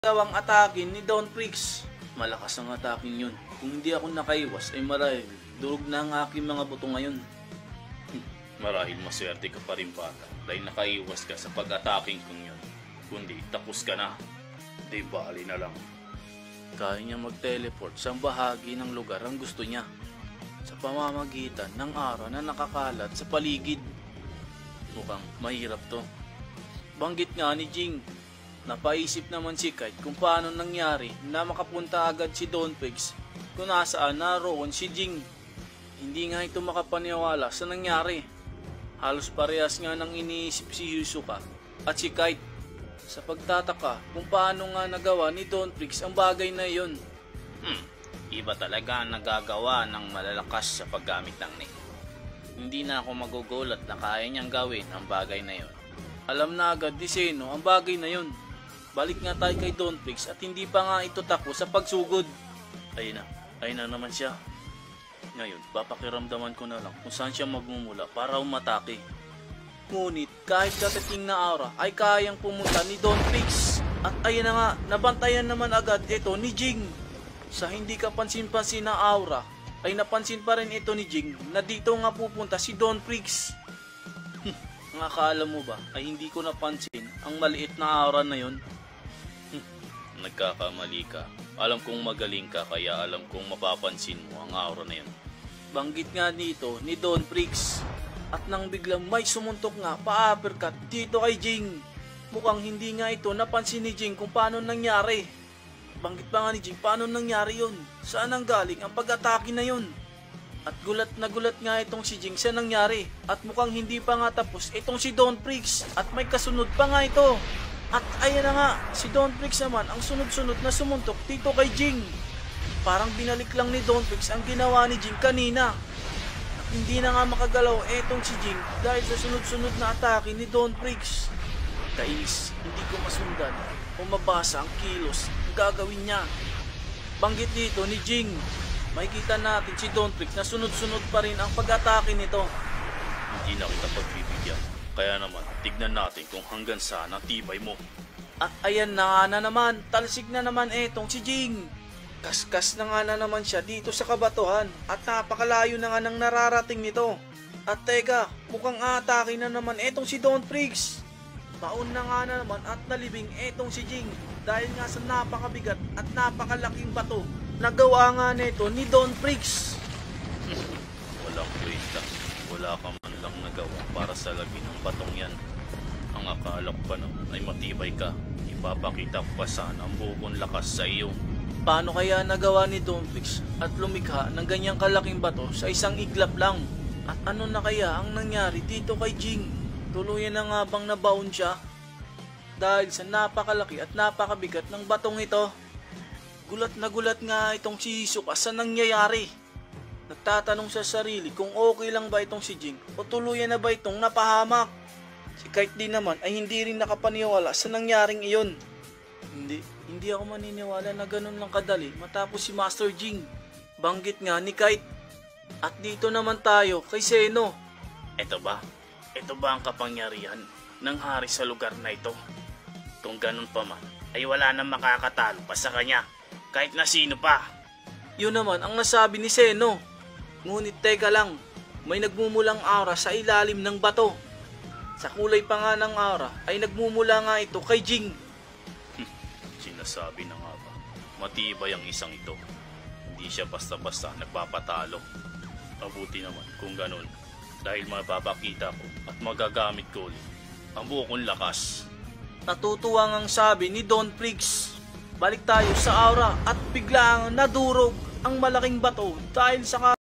gawang atake ni Don Prix. Malakas ang ataking yun. Kung hindi ako nakaiwas ay marahil durog na ang aking mga buto ngayon. Marahil maswerte ka pa rin bata dahil nakaiwas ka sa pag-ataking kong yun. Kundi tapos ka na. Di bali na lang. Kaya niya mag-teleport sa bahagi ng lugar ang gusto niya sa pamamagitan ng aura na nakakalat sa paligid. Mukhang mahirap to. Banggit nga ni Jing. Napaisip naman si Kite kung paano nangyari na makapunta agad si Don Prix kung nasaan naroon si Jing. Hindi nga ito makapaniwala sa nangyari. Halos parehas nga nang iniisip si Hisoka at si Kite sa pagtataka kung paano nga nagawa ni Don Prix ang bagay na iyon. Iba talaga ang nagagawa ng malalakas sa paggamit ng net. Hindi na ako magugulat na kaya niyang gawin ang bagay na yon. Alam na agad ni Zeno ang bagay na yon. Balik nga tayo kay Don Prix at hindi pa nga ito tako sa pagsugod. Ayun na naman siya. Ngayon, papakiramdaman ko na lang kung saan siya magmumula para umatake. Ngunit kahit katating na aura ay kayang pumunta ni Don Prix. At ayun na nga, nabantayan naman agad ito ni Jing. Sa hindi kapansin-pansin na aura ay napansin pa rin ito ni Jing na dito nga pupunta si Don Prix. Ang akala mo ba ay hindi ko napansin ang maliit na aura na yon? Nagkakamali ka. Alam kong magaling ka kaya alam kong mapapansin mo ang aura na yun. Banggit nga dito ni Don Prix. At nang biglang may sumuntok nga pa-uppercut dito kay Jing. Mukhang hindi nga ito napansin ni Jing kung paano nangyari. Banggit pa nga ni Jing paano nangyari yun. Saan ang galing ang pag-atake na yun? At gulat na gulat nga itong si Jing sa nangyari. At mukhang hindi pa nga tapos itong si Don Prix. At may kasunod pa nga ito. At ayan na nga, si Don Prix naman ang sunod-sunod na sumuntok dito kay Jing. Parang binalik lang ni Don Prix ang ginawa ni Jing kanina. At hindi na nga makagalaw etong si Jing dahil sa sunod-sunod na atake ni Don Prix. Kainis, hindi ko masundan o mabasa ang kilos ang gagawin niya. Banggit dito ni Jing, makikita natin si Don Prix na sunod-sunod pa rin ang pag-atake nito. Hindi na kita pagbibigyan. Kaya naman, tignan natin kung hanggang saan ang tibay mo. At ayan na nga na naman, talsik na naman etong si Jing. Kaskas na nga na naman siya dito sa kabatuhan at napakalayo na nga nang nararating nito. At teka, mukhang atake na naman etong si Don Prix. Baon na nga na naman at nalibing etong si Jing dahil nga sa napakabigat at napakalaking bato na gawa nga nito ni Don Prix. Walang kwenta. Wala ka man lang nagawa para sa lagin ng batong yan. Ang akala ko pa naman ay matibay ka. Ipapakita ko pa sana ang buong lakas sa iyo. Paano kaya nagawa ni Don Prix at lumikha ng ganyang kalaking bato sa isang iglap lang? At ano na kaya ang nangyari dito kay Jing? Tuluyan na nga bang nabaon siya? Dahil sa napakalaki at napakabigat ng batong ito. Gulat na gulat nga itong si Hisoka sa nangyayari. Nagtatanong sa sarili kung okay lang ba itong si Jing o tuluyan na ba itong napahamak. Si Kite din naman ay hindi rin nakapaniwala sa nangyaring iyon. Hindi ako maniniwala na ganun lang kadali matapos si Master Jing. Banggit nga ni Kite. At dito naman tayo kay Zeno. Ito ba ang kapangyarihan ng hari sa lugar na ito? Kung ganun pa man, ay wala nang makakatalo pa sa kanya. Kahit na sino pa. Yun naman ang nasabi ni Zeno. Ngunit teka lang, may nagmumulang aura sa ilalim ng bato. Sa kulay pa nga ng aura ay nagmumula nga ito kay Jing. Sinasabi na nga ba, matibay ang isang ito. Hindi siya basta-basta nagpapatalo. Mabuti naman kung ganun, dahil mapapakita ko at magagamit ko ulit ang buo kong lakas. Natutuwa ngang sabi ni Don Prix. Balik tayo sa aura at biglang nadurog ang malaking bato dahil sa